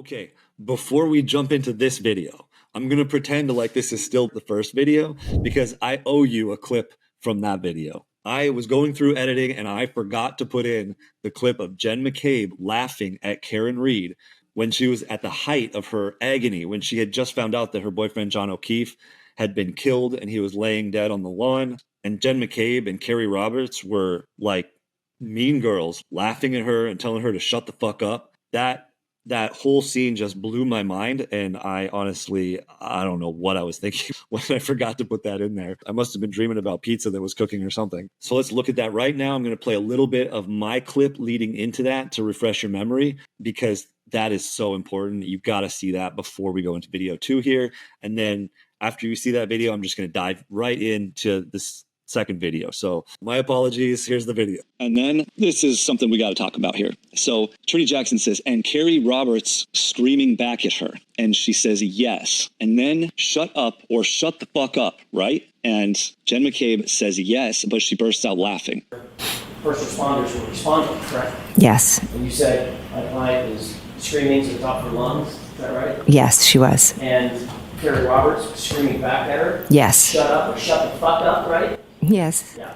Okay, before we jump into this video, I'm going to pretend like this is still the first video because I owe you a clip from that video. I was going through editing and I forgot to put in the clip of Jen McCabe laughing at Karen Reed when she was at the height of her agony, when she had just found out that her boyfriend, John O'Keefe, had been killed and he was laying dead on the lawn. And Jen McCabe and Carrie Roberts were like mean girls laughing at her and telling her to shut the fuck up. That whole scene just blew my mind, and I don't know what I was thinking when I forgot to put that in there. I must have been dreaming about pizza that was cooking or something. So let's look at that right now. I'm going to play a little bit of my clip leading into that to refresh your memory, because that is so important. You've got to see that before we go into video 2 here. And then after you see that video, I'm just going to dive right into this second video. So my apologies. Here's the video. And then this is something we got to talk about here. So Attorney Jackson says, and Carrie Roberts screaming back at her. And she says, yes. And then shut up or shut the fuck up, right? And Jen McCabe says yes, but she bursts out laughing. First responders were responding, correct? Yes. And you said my client was screaming to the top of her lungs, is that right? Yes, she was. And Carrie Roberts was screaming back at her? Yes. Shut up or shut the fuck up, right? Yes. Yeah.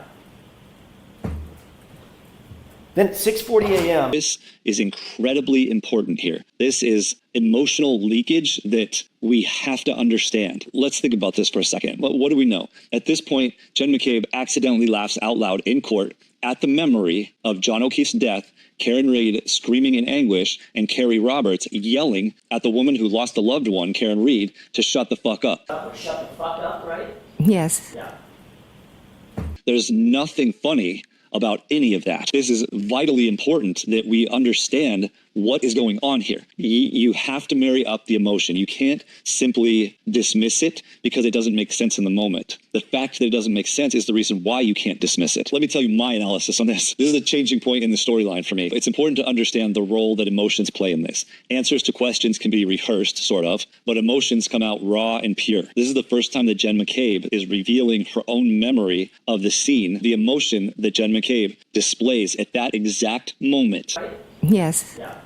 Then 6:40 a.m. This is incredibly important here. This is emotional leakage that we have to understand. Let's think about this for a second. What do we know? At this point, Jen McCabe accidentally laughs out loud in court at the memory of John O'Keefe's death, Karen Reed screaming in anguish, and Carrie Roberts yelling at the woman who lost a loved one, Karen Reed, to shut the fuck up. Shut the fuck up, right? Yes. Yeah. There's nothing funny about any of that. This is vitally important that we understand what is going on here. You have to marry up the emotion. You can't simply dismiss it because it doesn't make sense in the moment. The fact that it doesn't make sense is the reason why you can't dismiss it. Let me tell you my analysis on this. This is a changing point in the storyline for me. It's important to understand the role that emotions play in this. Answers to questions can be rehearsed, sort of, but emotions come out raw and pure. This is the first time that Jen McCabe is revealing her own memory of the scene, the emotion that Jen McCabe displays at that exact moment. Yes. Yeah.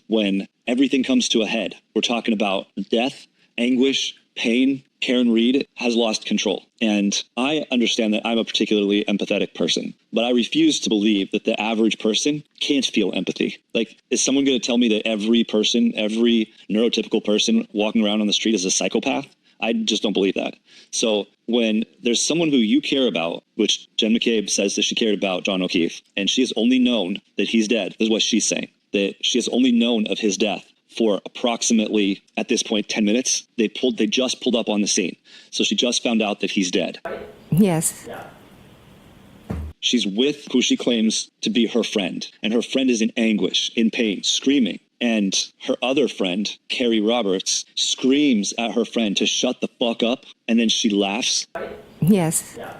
When everything comes to a head. We're talking about death, anguish, pain. Karen Reed has lost control. And I understand that I'm a particularly empathetic person, but I refuse to believe that the average person can't feel empathy. Like, is someone going to tell me that every person, every neurotypical person walking around on the street is a psychopath? I just don't believe that. So when there's someone who you care about, which Jen McCabe says that she cared about John O'Keefe, and she has only known that he's dead, this is what she's saying, that she has only known of his death for approximately, at this point, 10 minutes. They just pulled up on the scene. So she just found out that he's dead. Yes. Yeah. She's with who she claims to be her friend, and her friend is in anguish, in pain, screaming. And her other friend, Carrie Roberts, screams at her friend to shut the fuck up, and then she laughs. Yes. Yeah.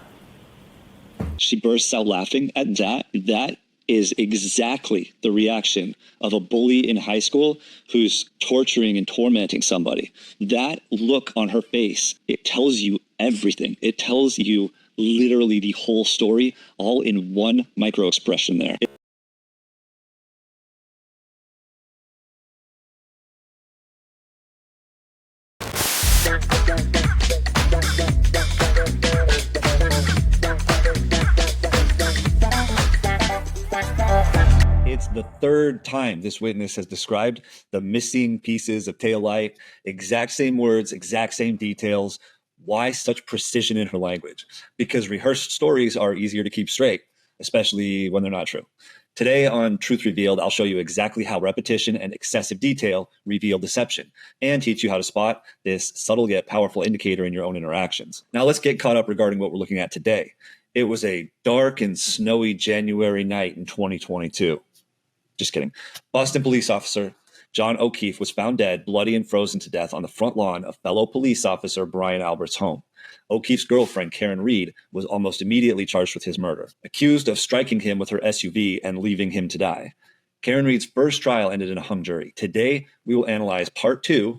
She bursts out laughing at that. That is exactly the reaction of a bully in high school who's torturing and tormenting somebody. That look on her face, it tells you everything. It tells you literally the whole story, all in one micro expression there. It's the third time this witness has described the missing pieces of taillight, exact same words, exact same details. Why such precision in her language? Because rehearsed stories are easier to keep straight, especially when they're not true. Today on Truth Revealed, I'll show you exactly how repetition and excessive detail reveal deception, and teach you how to spot this subtle yet powerful indicator in your own interactions. Now let's get caught up regarding what we're looking at today. It was a dark and snowy January night in 2022. Just kidding. Boston police officer John O'Keefe was found dead, bloody and frozen to death on the front lawn of fellow police officer Brian Albert's home. O'Keefe's girlfriend, Karen Reed, was almost immediately charged with his murder, accused of striking him with her SUV and leaving him to die. Karen Reed's first trial ended in a hung jury. Today, we will analyze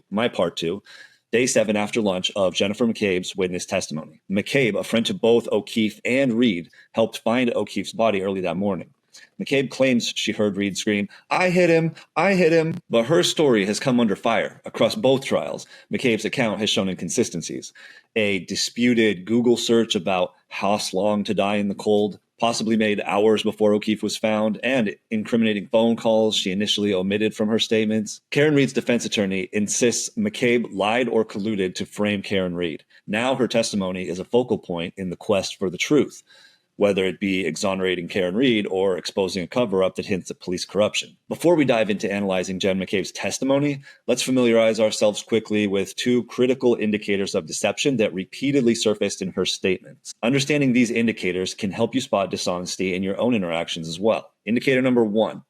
my part two, day 7 after lunch of Jennifer McCabe's witness testimony. McCabe, a friend to both O'Keefe and Reed, helped find O'Keefe's body early that morning. McCabe claims she heard Reed scream, "I hit him, I hit him," but her story has come under fire. Across both trials, McCabe's account has shown inconsistencies. A disputed Google search about Haas Long to die in the cold, possibly made hours before O'Keefe was found, and incriminating phone calls she initially omitted from her statements. Karen Reed's defense attorney insists McCabe lied or colluded to frame Karen Reed. Now her testimony is a focal point in the quest for the truth, whether it be exonerating Karen Reed or exposing a cover-up that hints at police corruption. Before we dive into analyzing Jen McCabe's testimony, let's familiarize ourselves quickly with two critical indicators of deception that repeatedly surfaced in her statements. Understanding these indicators can help you spot dishonesty in your own interactions as well. Indicator number 1,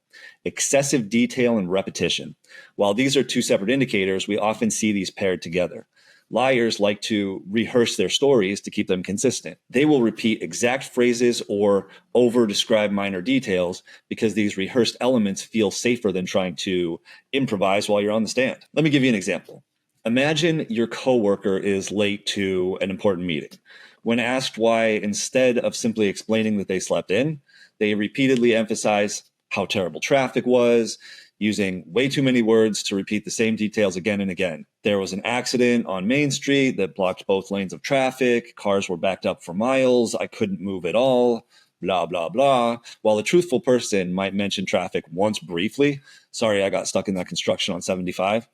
excessive detail and repetition. While these are two separate indicators, we often see these paired together. Liars like to rehearse their stories to keep them consistent. They will repeat exact phrases or over-describe minor details because these rehearsed elements feel safer than trying to improvise while you're on the stand. Let me give you an example. Imagine your coworker is late to an important meeting. When asked why, instead of simply explaining that they slept in, they repeatedly emphasize how terrible traffic was, using way too many words to repeat the same details again and again. There was an accident on Main Street that blocked both lanes of traffic. Cars were backed up for miles. I couldn't move at all. Blah, blah, blah. While a truthful person might mention traffic once briefly, sorry, I got stuck in that construction on 75.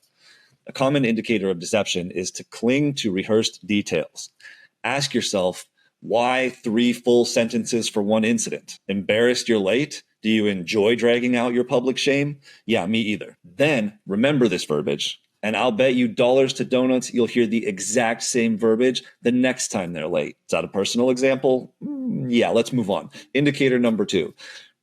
A common indicator of deception is to cling to rehearsed details. Ask yourself, why 3 full sentences for one incident? Embarrassed you're late? Do you enjoy dragging out your public shame? Yeah, me either. Then remember this verbiage, and I'll bet you dollars to donuts you'll hear the exact same verbiage the next time they're late. Is that a personal example? Yeah, let's move on. Indicator number 2,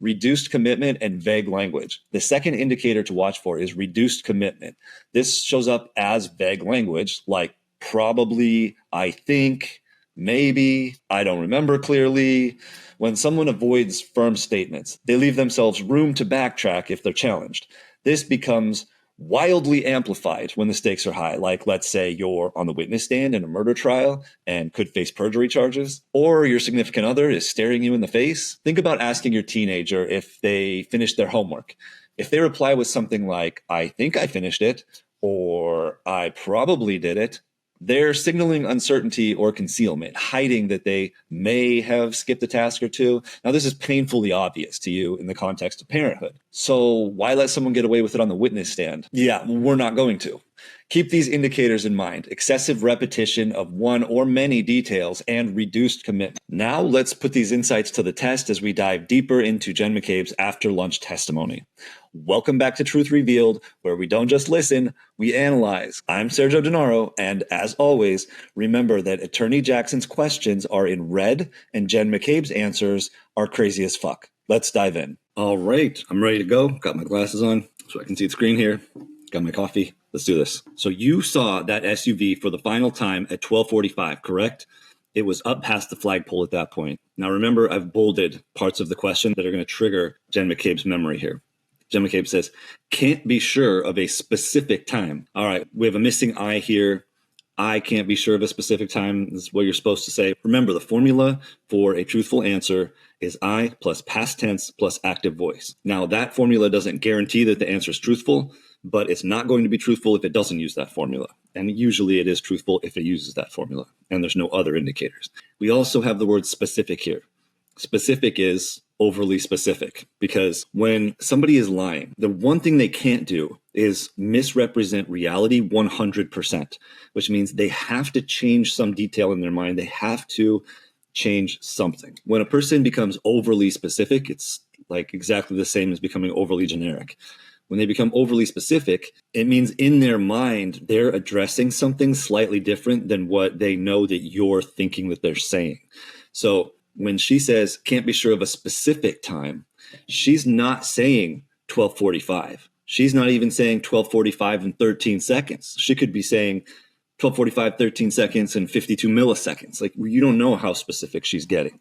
reduced commitment and vague language. The second indicator to watch for is reduced commitment. This shows up as vague language like probably, I think, maybe, I don't remember clearly. When someone avoids firm statements, they leave themselves room to backtrack if they're challenged. This becomes wildly amplified when the stakes are high, like let's say you're on the witness stand in a murder trial and could face perjury charges, or your significant other is staring you in the face. Think about asking your teenager if they finished their homework. If they reply with something like, I think I finished it, or I probably did it, they're signaling uncertainty or concealment, hiding that they may have skipped a task or two. Now, this is painfully obvious to you in the context of parenthood. So why let someone get away with it on the witness stand? Yeah, we're not going to. Keep these indicators in mind: excessive repetition of one or many details and reduced commitment. Now let's put these insights to the test as we dive deeper into Jen McCabe's after lunch testimony. Welcome back to Truth Revealed, where we don't just listen, we analyze. I'm Sergio Denaro, and as always, remember that Attorney Jackson's questions are in red and Jen McCabe's answers are crazy as fuck. Let's dive in. All right, I'm ready to go. Got my glasses on so I can see the screen here. Got my coffee. Let's do this. So you saw that SUV for the final time at 12:45, correct? It was up past the flagpole at that point. Now remember, I've bolded parts of the question that are going to trigger Jen McCabe's memory here. Jen McCabe says, can't be sure of a specific time. All right, we have a missing I here. I can't be sure of a specific time. This is what you're supposed to say. Remember, the formula for a truthful answer is I plus past tense plus active voice. Now, that formula doesn't guarantee that the answer is truthful, but it's not going to be truthful if it doesn't use that formula. And usually it is truthful if it uses that formula, and there's no other indicators. We also have the word specific here. Specific is overly specific, because when somebody is lying, the one thing they can't do is misrepresent reality 100%, which means they have to change some detail in their mind. They have to change something. When a person becomes overly specific, it's like exactly the same as becoming overly generic. When they become overly specific, it means in their mind, they're addressing something slightly different than what they know that you're thinking that they're saying. So when she says, can't be sure of a specific time, she's not saying 12:45. She's not even saying 12:45 and 13 seconds. She could be saying 12:45, 13 seconds and 52 milliseconds. Like, you don't know how specific she's getting.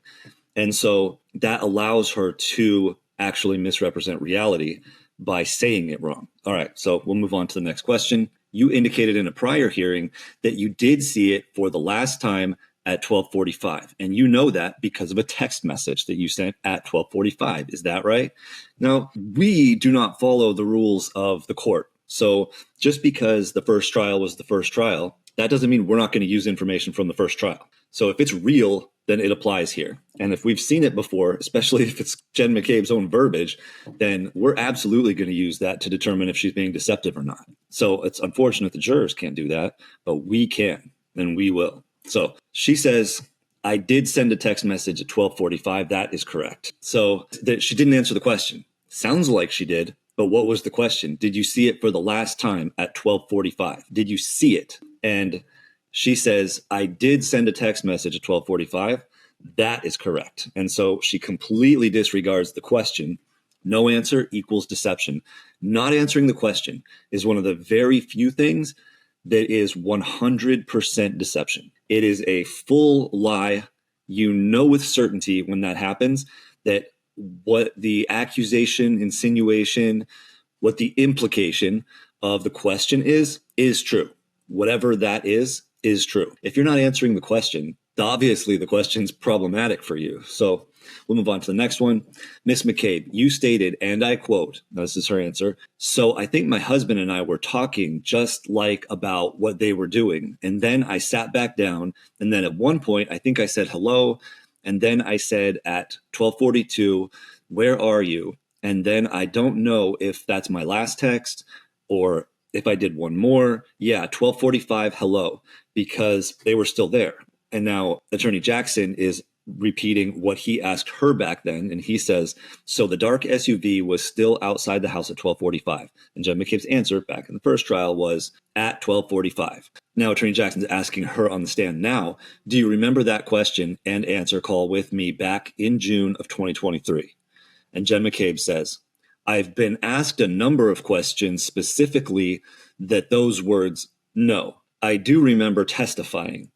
And so that allows her to actually misrepresent reality by saying it wrong. All right, so we'll move on to the next question. You indicated in a prior hearing that you did see it for the last time at 12:45. And you know that because of a text message that you sent at 12:45. Is that right? Now, we do not follow the rules of the court. So just because the first trial was the first trial, that doesn't mean we're not going to use information from the first trial. So if it's real, then it applies here. And if we've seen it before, especially if it's Jen McCabe's own verbiage, then we're absolutely going to use that to determine if she's being deceptive or not. So it's unfortunate the jurors can't do that, but we can, and we will. So she says, I did send a text message at 12:45. That is correct. So that she didn't answer the question. Sounds like she did, but what was the question? Did you see it for the last time at 12:45? Did you see it? And she says, I did send a text message at 12:45. That is correct. And so she completely disregards the question. No answer equals deception. Not answering the question is one of the very few things that is 100% deception. It is a full lie. You know with certainty when that happens that what the accusation, insinuation, what the implication of the question is true. Whatever that is true. If you're not answering the question, obviously the question's problematic for you. So we'll move on to the next one. Miss McCabe, you stated, and I quote, this is her answer, so I think my husband and I were talking just like about what they were doing. And then I sat back down. And then at one point, I think I said hello. And then I said at 12:42, where are you? And then I don't know if that's my last text or if I did one more. Yeah, 12:45, hello, because they were still there. And now Attorney Jackson is repeating what he asked her back then. And he says, so the dark SUV was still outside the house at 12:45. And Jen McCabe's answer back in the first trial was at 12:45. Now Attorney Jackson's asking her on the stand now, do you remember that question and answer call with me back in June of 2023? And Jen McCabe says, I've been asked a number of questions specifically that those words, no. I do remember testifying.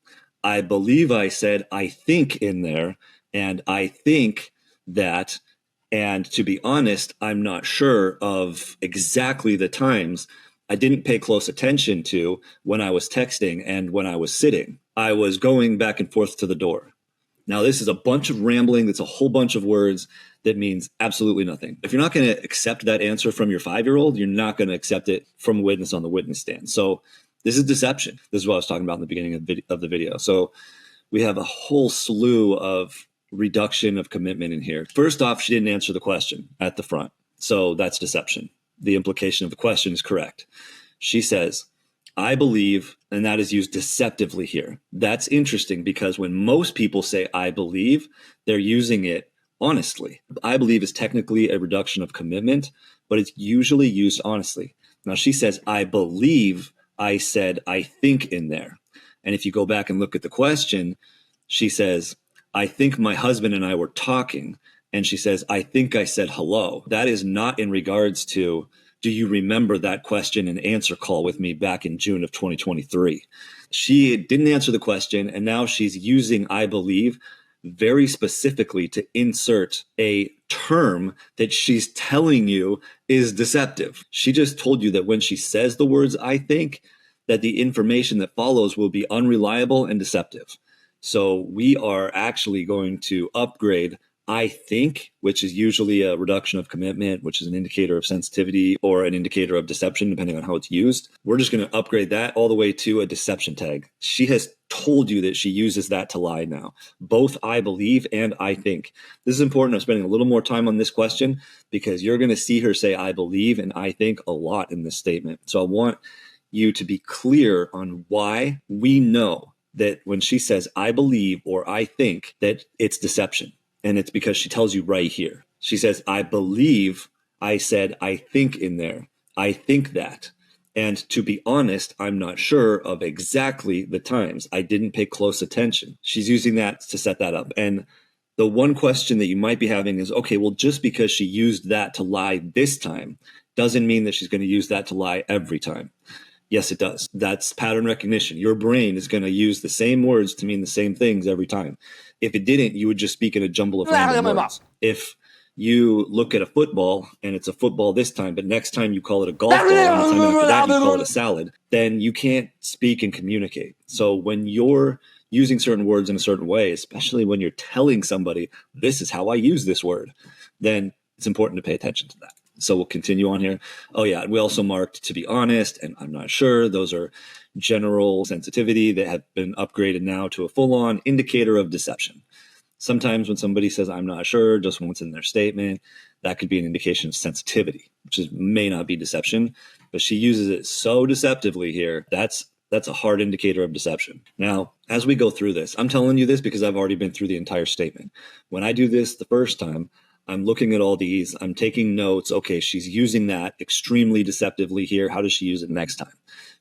I believe I said, I think in there, and I think that, and to be honest, I'm not sure of exactly the times. I didn't pay close attention to when I was texting and when I was sitting. I was going back and forth to the door. Now, this is a bunch of rambling. That's a whole bunch of words that means absolutely nothing. If you're not going to accept that answer from your 5-year-old, you're not going to accept it from a witness on the witness stand. So this is deception. This is what I was talking about in the beginning of the video. So we have a whole slew of reduction of commitment in here. First off, she didn't answer the question at the front. So that's deception. The implication of the question is correct. She says, I believe, and that is used deceptively here. That's interesting because when most people say I believe, they're using it honestly. I believe is technically a reduction of commitment, but it's usually used honestly. Now she says, I believe I said, I think in there. And if you go back and look at the question, she says, I think my husband and I were talking. And she says, I think I said hello. That is not in regards to, do you remember that question and answer call with me back in June of 2023? She didn't answer the question. And now she's using I believe very specifically to insert a term that she's telling you is deceptive. She just told you that when she says the words I think, that the information that follows will be unreliable and deceptive. So we are actually going to upgrade I think, which is usually a reduction of commitment, which is an indicator of sensitivity or an indicator of deception, depending on how it's used. We're just going to upgrade that all the way to a deception tag. She has told you that she uses that to lie now. Both I believe and I think. This is important. I'm spending a little more time on this question because you're going to see her say I believe and I think a lot in this statement. So I want you to be clear on why we know that when she says I believe or I think that it's deception. And it's because she tells you right here. She says, I believe I said, I think in there. I think that. And to be honest, I'm not sure of exactly the times. I didn't pay close attention. She's using that to set that up. And the one question that you might be having is, okay, well, just because she used that to lie this time doesn't mean that she's going to use that to lie every time. Yes, it does. That's pattern recognition. Your brain is going to use the same words to mean the same things every time. If it didn't, you would just speak in a jumble of random words. If you look at a football and it's a football this time, but next time you call it a golf ball, and the time after that you call it a salad, then you can't speak and communicate. So when you're using certain words in a certain way, especially when you're telling somebody, this is how I use this word, then it's important to pay attention to that. So we'll continue on here. Oh yeah, we also marked to be honest, and I'm not sure. Those are general sensitivity that have been upgraded now to a full-on indicator of deception. Sometimes when somebody says, I'm not sure, just once in their statement, that could be an indication of sensitivity, may not be deception, but she uses it so deceptively here. That's a hard indicator of deception. Now, as we go through this, I'm telling you this because I've already been through the entire statement. When I do this the first time, I'm looking at all these, I'm taking notes. Okay, she's using that extremely deceptively here. How does she use it next time?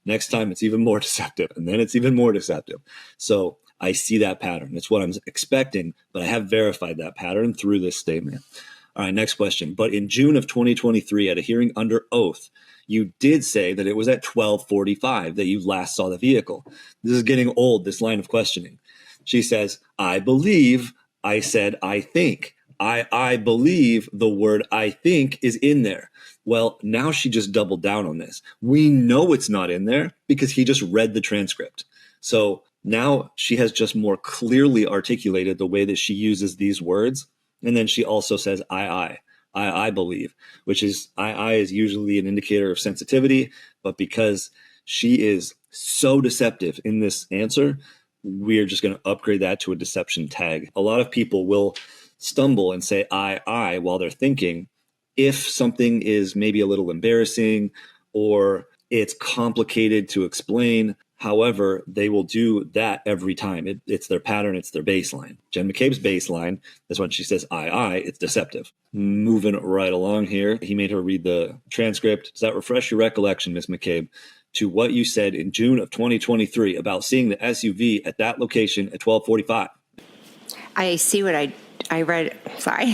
Next time, it's even more deceptive, and then it's even more deceptive. So I see that pattern. It's what I'm expecting, but I have verified that pattern through this statement. All right, next question. But in June of 2023, at a hearing under oath, you did say that it was at 12:45 that you last saw the vehicle. This is getting old, this line of questioning. She says, I believe, I said, I think. I believe the word I think is in there. Well, now she just doubled down on this. We know it's not in there because he just read the transcript. So now she has just more clearly articulated the way that she uses these words. And then she also says, I believe, which is, I is usually an indicator of sensitivity, but because she is so deceptive in this answer, we're just going to upgrade that to a deception tag. A lot of people will stumble and say, I, while they're thinking, if something is maybe a little embarrassing or it's complicated to explain. However, they will do that every time. It's their pattern. It's their baseline. Jen McCabe's baseline is when she says, it's deceptive. Moving right along here. He made her read the transcript. Does that refresh your recollection, Ms. McCabe, to what you said in June of 2023 about seeing the SUV at that location at 12:45? I see what I read. Sorry.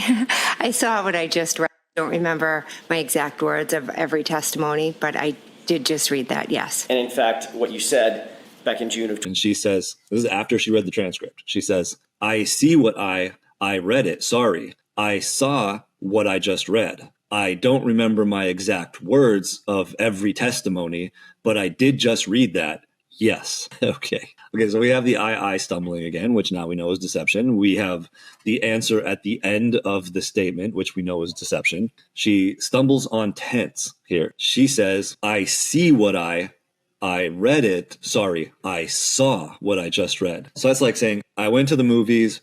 I saw what I just read. I don't remember my exact words of every testimony, but I did just read that, yes. And in fact, what you said back in June of... And she says, this is after she read the transcript. She says, I see what I read it. Sorry. I saw what I just read. I don't remember my exact words of every testimony, but I did just read that. Yes. Okay. So we have the I stumbling again, which now we know is deception. We have the answer at the end of the statement, which we know is deception. She stumbles on tense here. She says, I see what I read it. Sorry, I saw what I just read. So that's like saying, I went to the movies,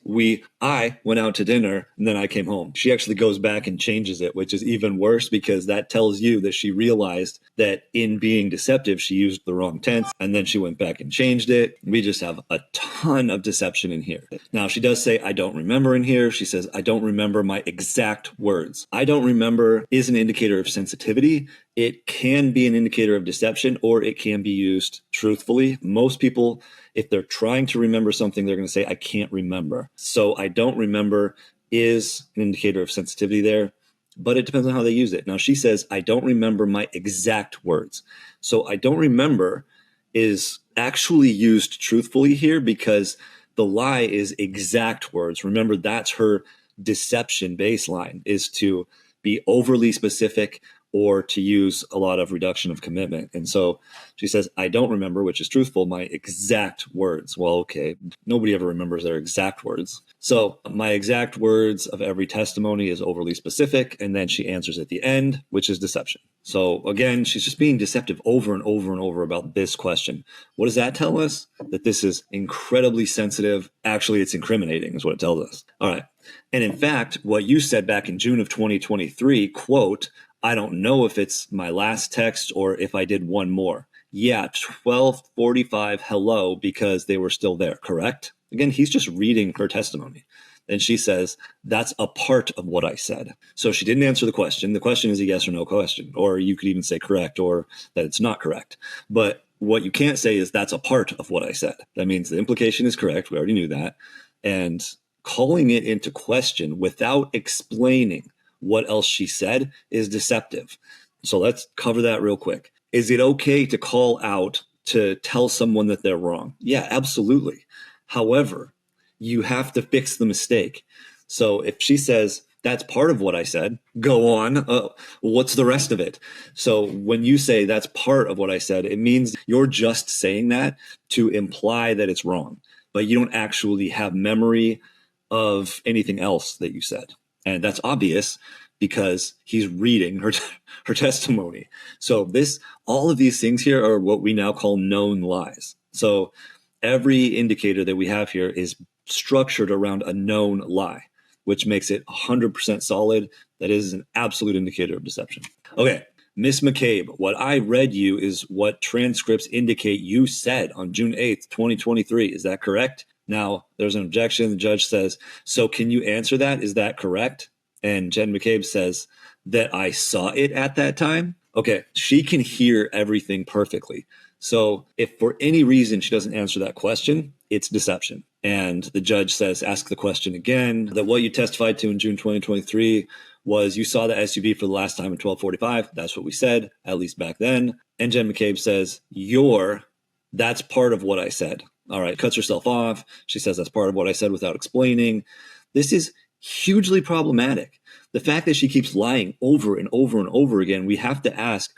I went out to dinner, and then I came home. She actually goes back and changes it, which is even worse because that tells you that she realized that in being deceptive, she used the wrong tense, and then she went back and changed it. We just have a ton of deception in here. Now, she does say, I don't remember in here. She says, I don't remember my exact words. I don't remember is an indicator of sensitivity. It can be an indicator of deception, or it can be used truthfully. Most people, if they're trying to remember something, they're going to say, I can't remember. So I don't remember is an indicator of sensitivity there, but it depends on how they use it. Now, she says, I don't remember my exact words. So I don't remember is actually used truthfully here because the lie is exact words. Remember, that's her deception baseline, is to be overly specific or to use a lot of reduction of commitment. And so she says, I don't remember, which is truthful, my exact words. Well, okay, nobody ever remembers their exact words. So my exact words of every testimony is overly specific. And then she answers at the end, which is deception. So again, she's just being deceptive over and over and over about this question. What does that tell us? That this is incredibly sensitive. Actually, it's incriminating is what it tells us. All right. And in fact, what you said back in June of 2023, quote, I don't know if it's my last text or if I did one more. Yeah, 12:45, hello, because they were still there, correct? Again, he's just reading her testimony. And she says, that's a part of what I said. So she didn't answer the question. The question is a yes or no question, or you could even say correct or that it's not correct. But what you can't say is that's a part of what I said. That means the implication is correct. We already knew that. And calling it into question without explaining what else she said is deceptive. So let's cover that real quick. Is it okay to call out to tell someone that they're wrong? Yeah, absolutely. However, you have to fix the mistake. So if she says, that's part of what I said, go on. What's the rest of it? So when you say that's part of what I said, it means you're just saying that to imply that it's wrong. but you don't actually have memory of anything else that you said. And that's obvious because he's reading her testimony. So all of these things here are what we now call known lies. So every indicator that we have here is structured around a known lie, which makes it 100% solid. That is an absolute indicator of deception. Okay, Miss McCabe, what I read you is what transcripts indicate you said on June 8th, 2023. Is that correct? Now, there's an objection. The judge says, so can you answer that? Is that correct? And Jen McCabe says that I saw it at that time. Okay, she can hear everything perfectly. So if for any reason she doesn't answer that question, it's deception. And the judge says, ask the question again, that what you testified to in June 2023 was you saw the SUV for the last time at 12:45. That's what we said, at least back then. And Jen McCabe says, that's part of what I said. All right, cuts herself off. She says that's part of what I said without explaining. This is hugely problematic. The fact that she keeps lying over and over and over again, we have to ask,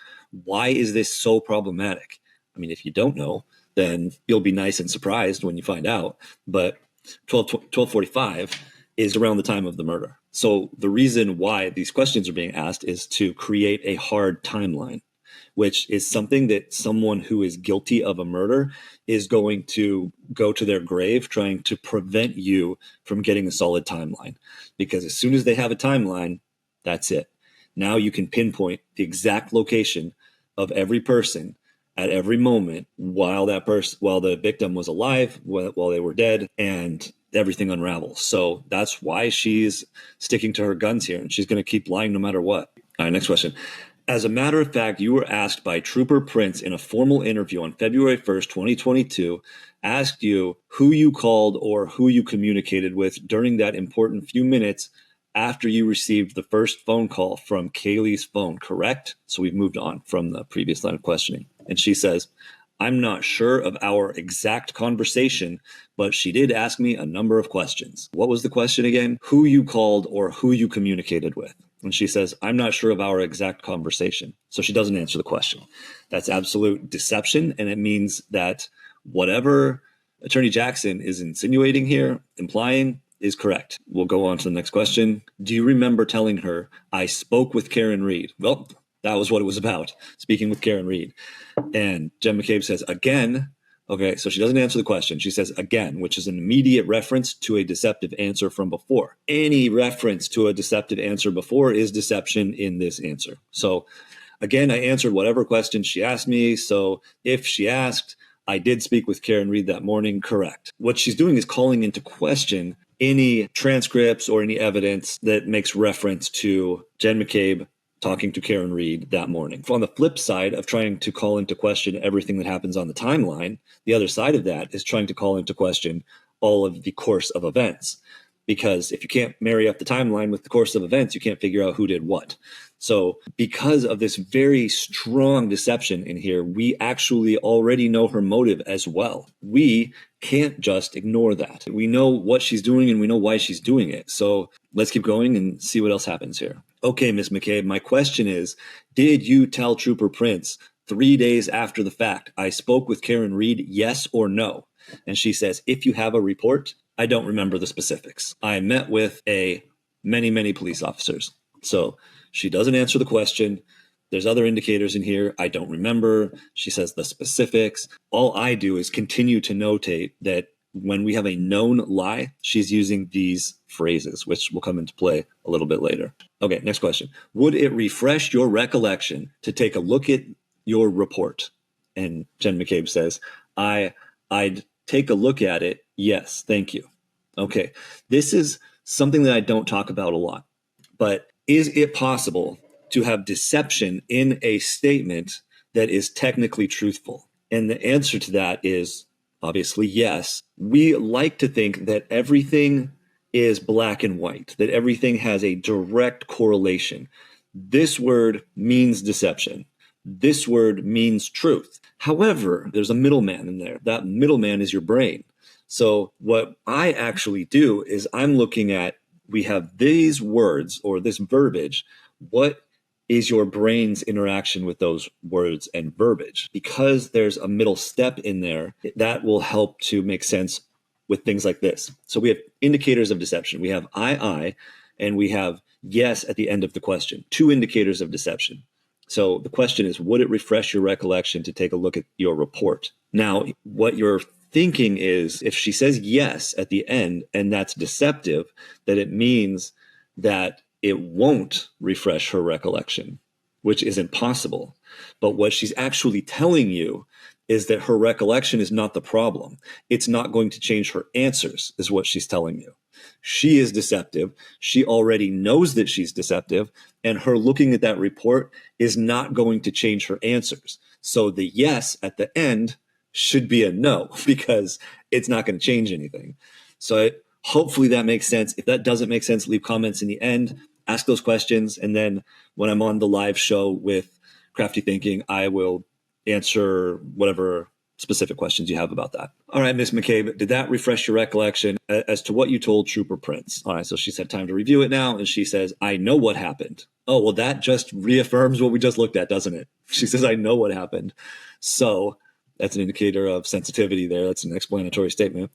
why is this so problematic? I mean, if you don't know, then you'll be nice and surprised when you find out. But 12:45 is around the time of the murder. So the reason why these questions are being asked is to create a hard timeline, which is something that someone who is guilty of a murder is going to go to their grave trying to prevent you from getting a solid timeline. Because as soon as they have a timeline, that's it. Now you can pinpoint the exact location of every person at every moment while the victim was alive, while they were dead, and everything unravels. So that's why she's sticking to her guns here, and she's going to keep lying no matter what. All right, next question. As a matter of fact, you were asked by Trooper Prince in a formal interview on February 1st, 2022, asked you who you called or who you communicated with during that important few minutes after you received the first phone call from Kaylee's phone, correct? So we've moved on from the previous line of questioning. And she says, I'm not sure of our exact conversation, but she did ask me a number of questions. What was the question again? Who you called or who you communicated with? And she says, I'm not sure of our exact conversation. So she doesn't answer the question. That's absolute deception. And it means that whatever Attorney Jackson is insinuating here, implying, is correct. We'll go on to the next question. Do you remember telling her, I spoke with Karen Reed? Well, that was what it was about, speaking with Karen Reed. And Jen McCabe says, again. Okay, so she doesn't answer the question. She says again, which is an immediate reference to a deceptive answer from before. Any reference to a deceptive answer before is deception in this answer. So again, I answered whatever question she asked me. So if she asked, I did speak with Karen Reed that morning, correct. What she's doing is calling into question any transcripts or any evidence that makes reference to Jen McCabe talking to Karen Reed that morning. On the flip side of trying to call into question everything that happens on the timeline, the other side of that is trying to call into question all of the course of events. Because if you can't marry up the timeline with the course of events, you can't figure out who did what. So because of this very strong deception in here, we actually already know her motive as well. We can't just ignore that. We know what she's doing and we know why she's doing it. So let's keep going and see what else happens here. Okay, Ms. McCabe, my question is, did you tell Trooper Prince 3 days after the fact, I spoke with Karen Reed, yes or no? And she says, if you have a report, I don't remember the specifics. I met with many police officers. So she doesn't answer the question. There's other indicators in here. I don't remember. She says the specifics. All I do is continue to notate that when we have a known lie, she's using these phrases, which will come into play a little bit later. Okay, next question. Would it refresh your recollection to take a look at your report? And Jen McCabe says, I'd take a look at it. Yes, thank you. Okay, this is something that I don't talk about a lot, but is it possible to have deception in a statement that is technically truthful? And the answer to that is obviously yes. We like to think that everything is black and white, that everything has a direct correlation. This word means deception. This word means truth. However, there's a middleman in there. That middleman is your brain. So what I actually do is I'm looking at, we have these words or this verbiage. What is your brain's interaction with those words and verbiage? Because there's a middle step in there, that will help to make sense with things like this. So we have indicators of deception. We have I, and we have yes at the end of the question. Two indicators of deception. So the question is, would it refresh your recollection to take a look at your report? Now, what you're thinking is, if she says yes at the end, and that's deceptive, that it means that it won't refresh her recollection, which isn't possible. But what she's actually telling you is that her recollection is not the problem. It's not going to change her answers, is what she's telling you. She is deceptive. She already knows that she's deceptive, and her looking at that report is not going to change her answers. So the yes at the end should be a no, because it's not going to change anything. So hopefully that makes sense. If that doesn't make sense, leave comments in the end, ask those questions, and then when I'm on the live show with Crafty Thinking, I will answer whatever specific questions you have about that. All right, Miss McCabe, did that refresh your recollection as to what you told Trooper Prince? All right, so she's had time to review it now, and she says, I know what happened. Oh, well, that just reaffirms what we just looked at, doesn't it? She says, I know what happened. So that's an indicator of sensitivity there. That's an explanatory statement.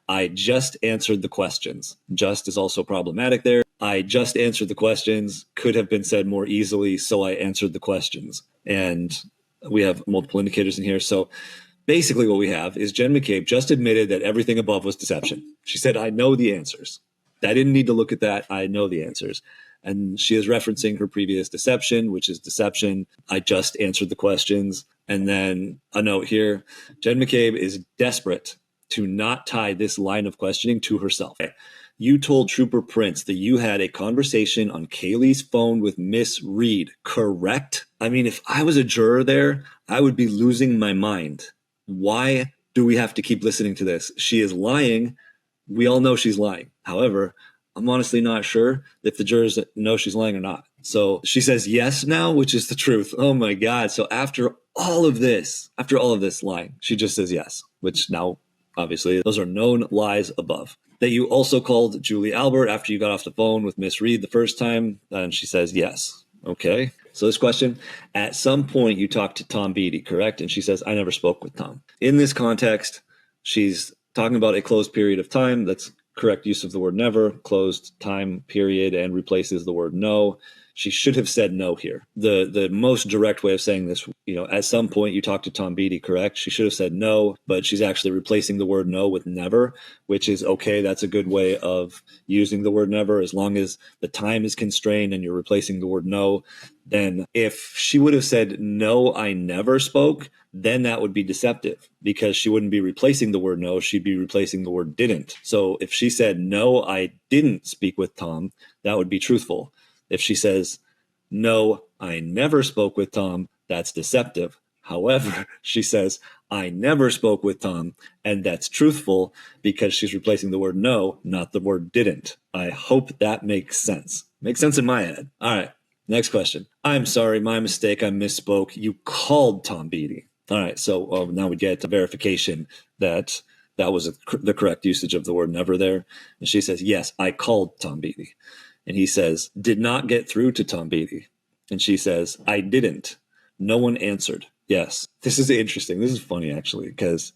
I just answered the questions. Just is also problematic there. I just answered the questions. Could have been said more easily, so I answered the questions. And we have multiple indicators in here. So basically what we have is Jen McCabe just admitted that everything above was deception. She said, I know the answers. I didn't need to look at that. I know the answers. And she is referencing her previous deception, which is deception. I just answered the questions. And then a note here, Jen McCabe is desperate to not tie this line of questioning to herself. You told Trooper Prince that you had a conversation on Kaylee's phone with Miss Reed, correct? I mean, if I was a juror there, I would be losing my mind. Why do we have to keep listening to this? She is lying. We all know she's lying. However, I'm honestly not sure if the jurors know she's lying or not. So she says yes now, which is the truth. Oh my God. So after all of this lying, she just says yes, which now, obviously, those are known lies above. That you also called Julie Albert after you got off the phone with Miss Reed the first time, and she says yes. Okay. So this question, at some point you talked to Tom Beatty, correct? And she says, I never spoke with Tom. In this context, she's talking about a closed period of time. That's correct use of the word never, closed time period, and replaces the word no. She should have said no here. The most direct way of saying this, at some point you talked to Tom Beatty, correct? She should have said no, but she's actually replacing the word no with never, which is okay. That's a good way of using the word never, as long as the time is constrained and you're replacing the word no. Then if she would have said no, I never spoke, then that would be deceptive, because she wouldn't be replacing the word no, she'd be replacing the word didn't. So if she said no, I didn't speak with Tom, that would be truthful. If she says, no, I never spoke with Tom, that's deceptive. However, she says, I never spoke with Tom, and that's truthful, because she's replacing the word no, not the word didn't. I hope that makes sense. Makes sense in my head. All right, next question. I'm sorry, my mistake, I misspoke. You called Tom Beatty. All right, so now we get to verification that was the correct usage of the word never there. And she says, yes, I called Tom Beatty. And he says, did not get through to Tom Beatty. And she says, I didn't. No one answered. Yes. This is interesting. This is funny, actually, because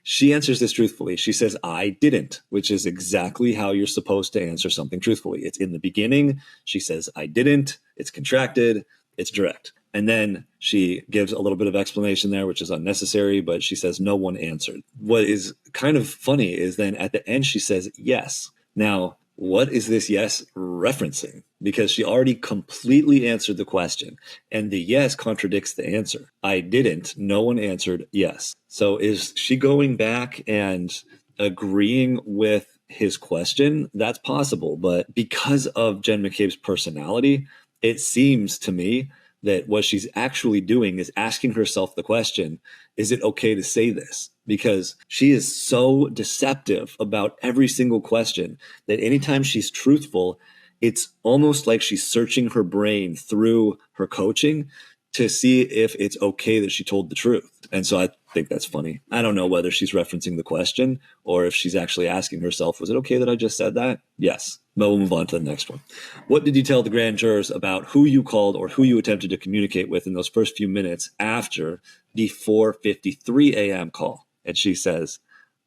she answers this truthfully. She says, I didn't, which is exactly how you're supposed to answer something truthfully. It's in the beginning. She says, I didn't. It's contracted. It's direct. And then she gives a little bit of explanation there, which is unnecessary, but she says, no one answered. What is kind of funny is then at the end, she says, yes. Now, what is this yes referencing? Because she already completely answered the question, and the yes contradicts the answer. I didn't. No one answered yes. So is she going back and agreeing with his question? That's possible. But because of Jen McCabe's personality, it seems to me that what she's actually doing is asking herself the question, is it okay to say this? Because she is so deceptive about every single question that anytime she's truthful, it's almost like she's searching her brain through her coaching to see if it's okay that she told the truth. And so I think that's funny. I don't know whether she's referencing the question or if she's actually asking herself, was it okay that I just said that? Yes. But we'll move on to the next one. What did you tell the grand jurors about who you called or who you attempted to communicate with in those first few minutes after the 4:53 a.m. call? And she says,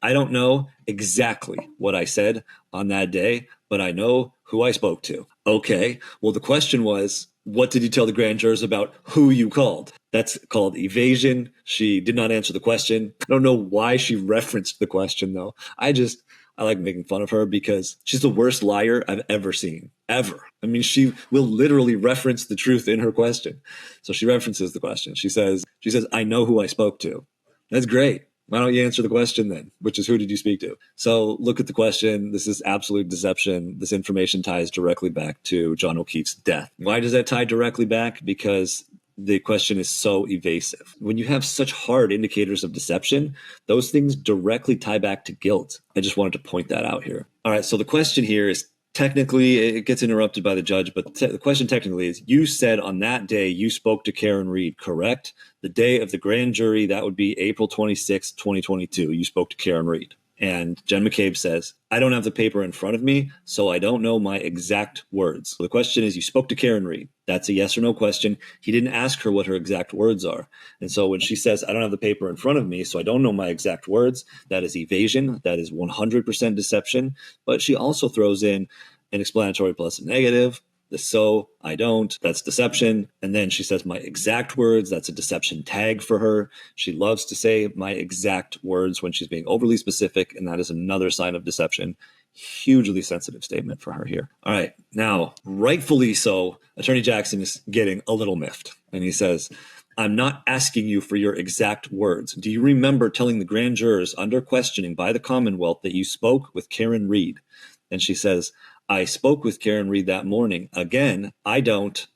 I don't know exactly what I said on that day, but I know who I spoke to. Okay, well, the question was, what did you tell the grand jurors about who you called? That's called evasion. She did not answer the question. I don't know why she referenced the question, though. I like making fun of her because she's the worst liar I've ever seen, ever. I mean, she will literally reference the truth in her question. So she references the question. She says, I know who I spoke to. That's great. Why don't you answer the question then, which is who did you speak to? So look at the question. This is absolute deception. This information ties directly back to John O'Keefe's death. Why does that tie directly back? Because the question is so evasive. When you have such hard indicators of deception, those things directly tie back to guilt. I just wanted to point that out here. All right, so the question here is technically, it gets interrupted by the judge, but the question technically is, you said on that day you spoke to Karen Reed, correct? The day of the grand jury, that would be April 26, 2022. You spoke to Karen Reed. And Jen McCabe says, I don't have the paper in front of me, so I don't know my exact words. So the question is, you spoke to Karen Reed. That's a yes or no question. He didn't ask her what her exact words are. And so when she says, I don't have the paper in front of me, so I don't know my exact words, that is evasion. That is 100% deception. But she also throws in an explanatory plus a negative. The so, I don't, that's deception. And then she says my exact words, that's a deception tag for her. She loves to say my exact words when she's being overly specific, and that is another sign of deception. Hugely sensitive statement for her here. All right, now, rightfully so, Attorney Jackson is getting a little miffed. And he says, I'm not asking you for your exact words. Do you remember telling the grand jurors under questioning by the Commonwealth that you spoke with Karen Reed? And she says, I spoke with Karen Reed that morning. Again, I don't.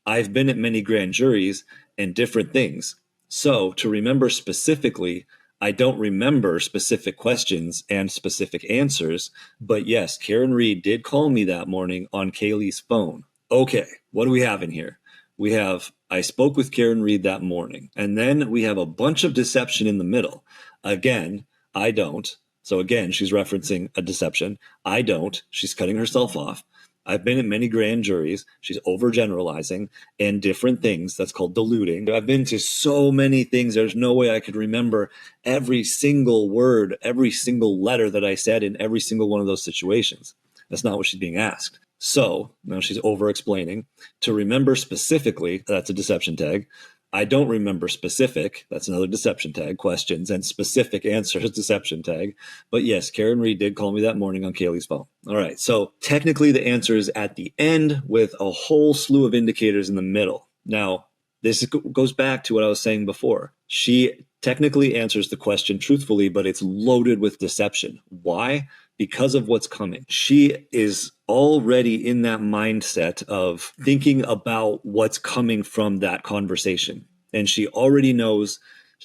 I've been at many grand juries and different things. So to remember specifically, I don't remember specific questions and specific answers. But yes, Karen Reed did call me that morning on Kaylee's phone. Okay, what do we have in here? We have, I spoke with Karen Reed that morning. And then we have a bunch of deception in the middle. Again, I don't. So again, she's referencing a deception. I don't. She's cutting herself off. I've been at many grand juries. She's overgeneralizing and different things. That's called diluting. I've been to so many things. There's no way I could remember every single word, every single letter that I said in every single one of those situations. That's not what she's being asked. So now she's over-explaining. To remember specifically, that's a deception tag. I don't remember specific. That's another deception tag. Questions and specific answers, deception tag. But yes, Karen Reed did call me that morning on Kaylee's phone. All right. So technically the answer is at the end with a whole slew of indicators in the middle. Now, this goes back to what I was saying before. She technically answers the question truthfully, but it's loaded with deception. Why? Because of what's coming. She is already in that mindset of thinking about what's coming from that conversation. And she already knows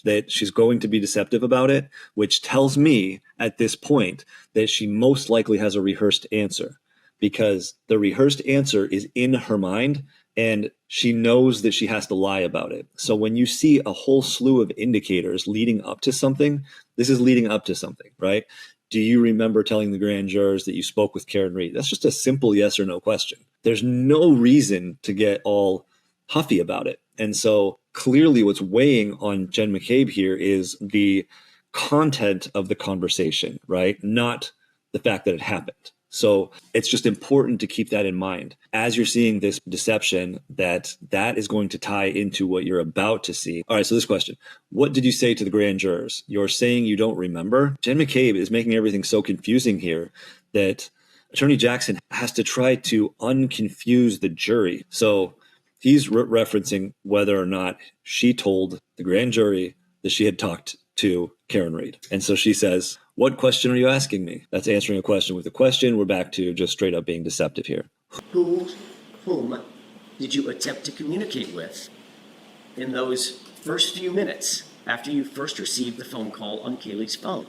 that she's going to be deceptive about it, which tells me at this point that she most likely has a rehearsed answer, because the rehearsed answer is in her mind and she knows that she has to lie about it. So when you see a whole slew of indicators leading up to something, this is leading up to something, right? Do you remember telling the grand jurors that you spoke with Karen Reed? That's just a simple yes or no question. There's no reason to get all huffy about it. And so clearly what's weighing on Jen McCabe here is the content of the conversation, right? Not the fact that it happened. So it's just important to keep that in mind as you're seeing this deception, that is going to tie into what you're about to see. All right, so this question, what did you say to the grand jurors? You're saying you don't remember? Jen McCabe is making everything so confusing here that Attorney Jackson has to try to unconfuse the jury. So he's referencing whether or not she told the grand jury that she had talked to Karen Reed. And so she says, what question are you asking me? That's answering a question with a question. We're back to just straight up being deceptive here. Whom did you attempt to communicate with in those first few minutes after you first received the phone call on Kaylee's phone?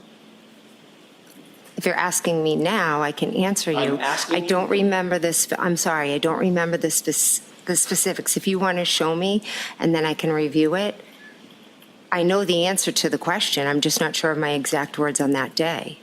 If you're asking me now, I can answer you. I'm asking I don't remember this. I'm sorry, I don't remember the specifics. If you want to show me and then I can review it. I know the answer to the question. I'm just not sure of my exact words on that day.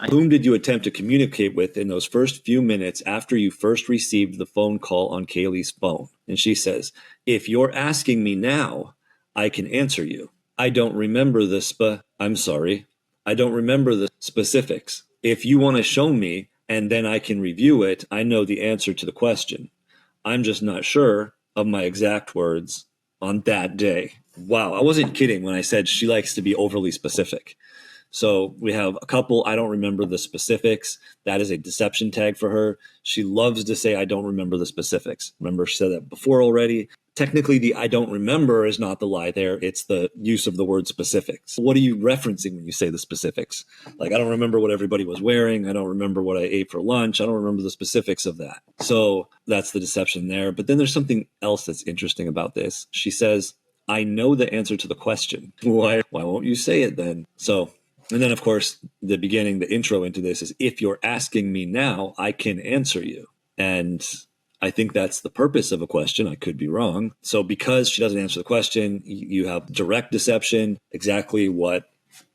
Whom did you attempt to communicate with in those first few minutes after you first received the phone call on Kaylee's phone? And she says, if you're asking me now, I can answer you. I don't remember this, but I'm sorry. I don't remember the specifics. If you want to show me and then I can review it, I know the answer to the question. I'm just not sure of my exact words on that day. Wow, I wasn't kidding when I said she likes to be overly specific. So we have a couple, I don't remember the specifics. That is a deception tag for her. She loves to say, I don't remember the specifics. Remember, she said that before already. Technically, the I don't remember is not the lie there. It's the use of the word specifics. What are you referencing when you say the specifics? Like, I don't remember what everybody was wearing. I don't remember what I ate for lunch. I don't remember the specifics of that. So that's the deception there. But then there's something else that's interesting about this. She says, I know the answer to the question. Why won't you say it then? So, and then of course, the beginning, the intro into this is, if you're asking me now, I can answer you. And I think that's the purpose of a question. I could be wrong. So because she doesn't answer the question, you have direct deception, exactly what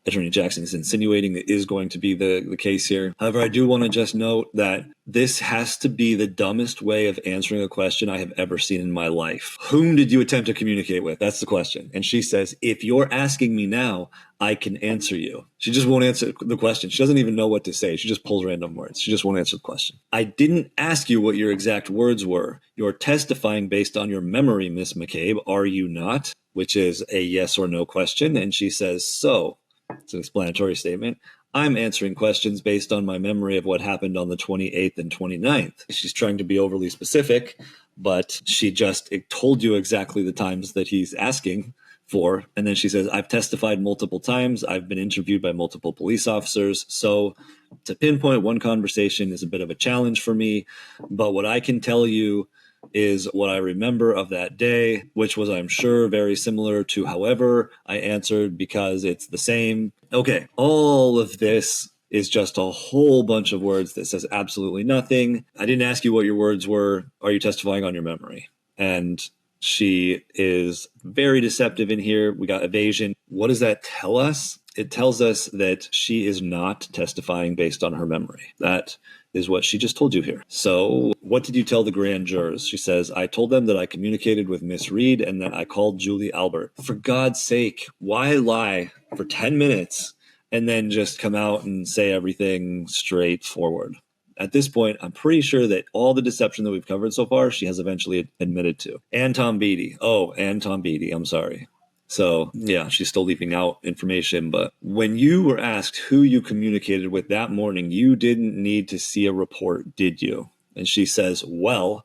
Attorney Jackson is insinuating that is going to be the case here. However, I do want to just note that this has to be the dumbest way of answering a question I have ever seen in my life. Whom did you attempt to communicate with? That's the question. And she says, if you're asking me now, I can answer you. She just won't answer the question. She doesn't even know what to say. She just pulls random words. She just won't answer the question. I didn't ask you what your exact words were. You're testifying based on your memory, Miss McCabe, are you not? Which is a yes or no question. And she says, so. It's an explanatory statement. I'm answering questions based on my memory of what happened on the 28th and 29th. She's trying to be overly specific, but she just told you exactly the times that he's asking for. And then she says, I've testified multiple times. I've been interviewed by multiple police officers. So to pinpoint one conversation is a bit of a challenge for me. But what I can tell you is what I remember of that day, which was, I'm sure, very similar to however I answered, because it's the same. Okay, all of this is just a whole bunch of words that says absolutely nothing. I didn't ask you what your words were. Are you testifying on your memory? And she is very deceptive in here. We got evasion. What does that tell us? It tells us that she is not testifying based on her memory. That is what she just told you here. So what did you tell the grand jurors? She says, I told them that I communicated with Miss Reed and that I called Julie Albert. For God's sake, why lie for 10 minutes and then just come out and say everything straightforward? At this point, I'm pretty sure that all the deception that we've covered so far, she has eventually admitted to. And Tom Beatty. Oh, and Tom Beatty. I'm sorry. So yeah, she's still leaving out information. But when you were asked who you communicated with that morning, you didn't need to see a report, did you? And she says, well,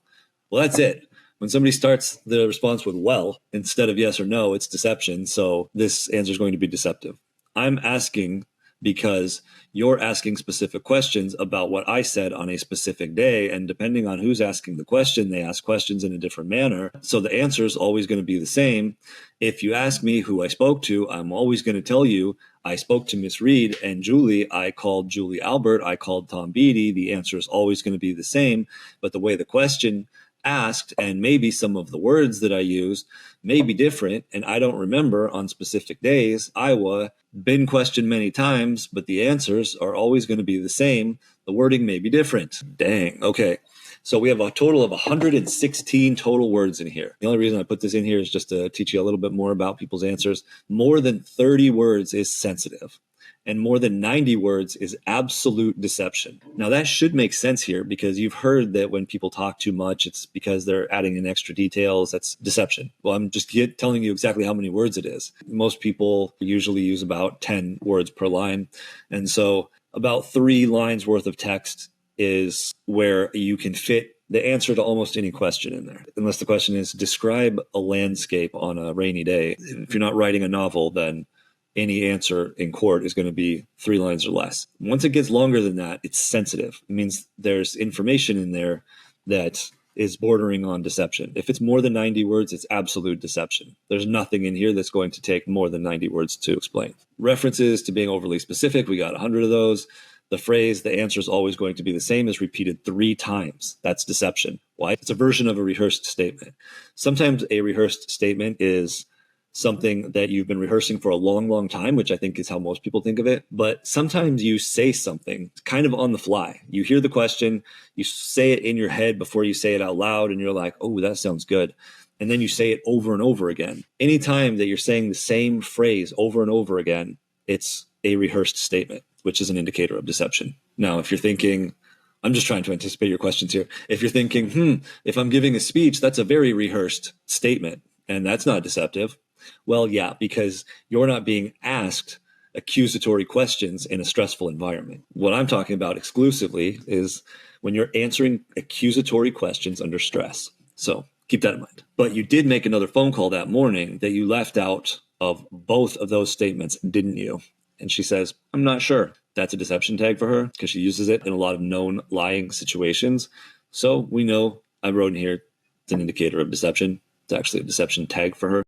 that's it. When somebody starts the response with well, instead of yes or no, it's deception. So this answer is going to be deceptive. I'm asking because you're asking specific questions about what I said on a specific day. And depending on who's asking the question, they ask questions in a different manner. So the answer is always going to be the same. If you ask me who I spoke to, I'm always going to tell you I spoke to Miss Reed and Julie. I called Julie Albert. I called Tom Beatty. The answer is always going to be the same. But the way the question asked and maybe some of the words that I used may be different, and I don't remember on specific days. Iowa been questioned many times, but the answers are always going to be the same. The wording may be different. Dang. Okay. So we have a total of 116 total words in here. The only reason I put this in here is just to teach you a little bit more about people's answers. More than 30 words is sensitive, and more than 90 words is absolute deception. Now that should make sense here, because you've heard that when people talk too much, it's because they're adding in extra details. That's deception. Well, I'm just telling you exactly how many words it is. Most people usually use about 10 words per line. And so about 3 lines worth of text is where you can fit the answer to almost any question in there. Unless the question is, describe a landscape on a rainy day. If you're not writing a novel, then any answer in court is going to be 3 lines or less. Once it gets longer than that, it's sensitive. It means there's information in there that is bordering on deception. If it's more than 90 words, it's absolute deception. There's nothing in here that's going to take more than 90 words to explain. References to being overly specific, we got 100 of those. The phrase, the answer is always going to be the same, is repeated 3 times. That's deception. Why? It's a version of a rehearsed statement. Sometimes a rehearsed statement is something that you've been rehearsing for a long, long time, which I think is how most people think of it. But sometimes you say something kind of on the fly. You hear the question, you say it in your head before you say it out loud, and you're like, oh, that sounds good. And then you say it over and over again. Anytime that you're saying the same phrase over and over again, it's a rehearsed statement, which is an indicator of deception. Now, if you're thinking, I'm just trying to anticipate your questions here. If you're thinking, if I'm giving a speech, that's a very rehearsed statement, and that's not deceptive. Well, yeah, because you're not being asked accusatory questions in a stressful environment. What I'm talking about exclusively is when you're answering accusatory questions under stress. So keep that in mind. But you did make another phone call that morning that you left out of both of those statements, didn't you? And she says, I'm not sure. That's a deception tag for her because she uses it in a lot of known lying situations. So we know, I wrote in here, it's an indicator of deception. It's actually a deception tag for her.